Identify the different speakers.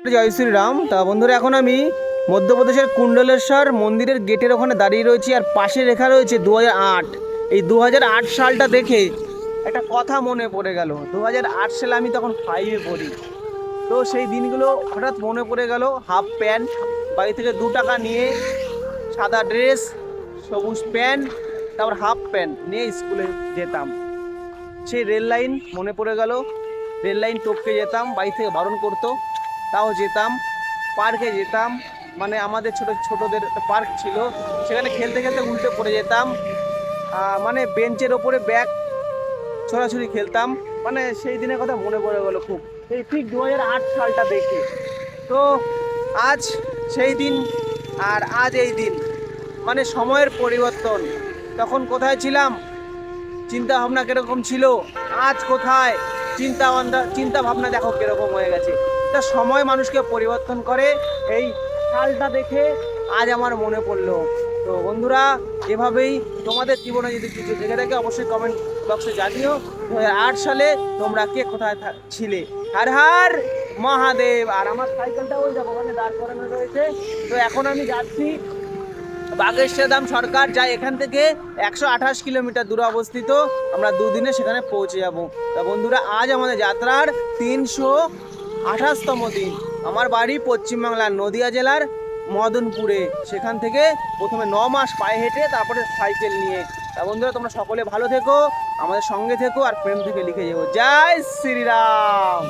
Speaker 1: জয় শ্রীরাম। তা বন্ধুরা, এখন আমি মধ্যপ্রদেশের কুণ্ডলেশ্বর মন্দিরের গেটের ওখানে দাঁড়িয়ে রয়েছি, আর পাশে লেখা রয়েছে 2008। এই 2008 সালটা দেখে একটা কথা মনে পড়ে গেল। 2008 সালে আমি তখন 5-এ পড়ি। তো সেই দিনগুলো হঠাৎ মনে পড়ে গেল। হাফ প্যান্ট বাড়ি থেকে 2 টাকা নিয়ে, সাদা ড্রেস, সবুজ প্যান্ট, তারপর হাফ প্যান্ট নিয়ে স্কুলে যেতাম। সেই রেল লাইন মনে পড়ে গেল। রেল লাইন টপকে যেতাম, বাড়ি থেকে বারণ করতো, তাও যেতাম। পার্কে যেতাম, মানে আমাদের ছোটদের একটা পার্ক ছিল, সেখানে খেলতে খেলতে উল্টে পড়ে যেতাম। মানে বেঞ্চের ওপরে ব্যাগ ছোড়াছুড়ি খেলতাম। মানে সেই দিনের কথা মনে পড়ে গেলো খুব, এই ঠিক 2008 সালটা দেখে। তো আজ সেই দিন আর আজ এই দিন, মানে সময়ের পরিবর্তন। তখন কোথায় ছিলাম, চিন্তা ভাবনা কিরকম ছিল, আজ কোথায়, চিন্তা ভাবনা দেখো কিরকম হয়ে গেছে। তা সময় মানুষকে পরিবর্তন করে। এই সালটা দেখে আজ আমার মনে পড়লো। তো বন্ধুরা, এভাবেই তোমাদের জীবনে যদি কিছু দেখে থাকে অবশ্যই কমেন্ট বক্সে জানিও। 2008 সালে তোমরা কে কোথায় ছিলে। হর হর মহাদেব। আর আমার সাইকেলটা ওই দেখো ওখানে দাঁড় করানো রয়েছে। তো এখন আমি যাচ্ছি বাগেশ্বরধাম সরকার, যা এখান থেকে 128 কিলোমিটার দূরে অবস্থিত। আমরা দুদিনে সেখানে পৌঁছে যাব। তা বন্ধুরা, আজ আমাদের যাত্রার 328তম দিন। আমার বাড়ি পশ্চিমবাংলার নদিয়া জেলার মদনপুরে। সেখান থেকে প্রথমে 9 মাস পায়ে হেঁটে, তারপরে সাইকেল নিয়ে। তা বন্ধুরা, তোমরা সকলে ভালো থেকো, আমাদের সঙ্গে থেকো, আর প্রেম থেকে লিখে যাবো। জয় শ্রীরাম।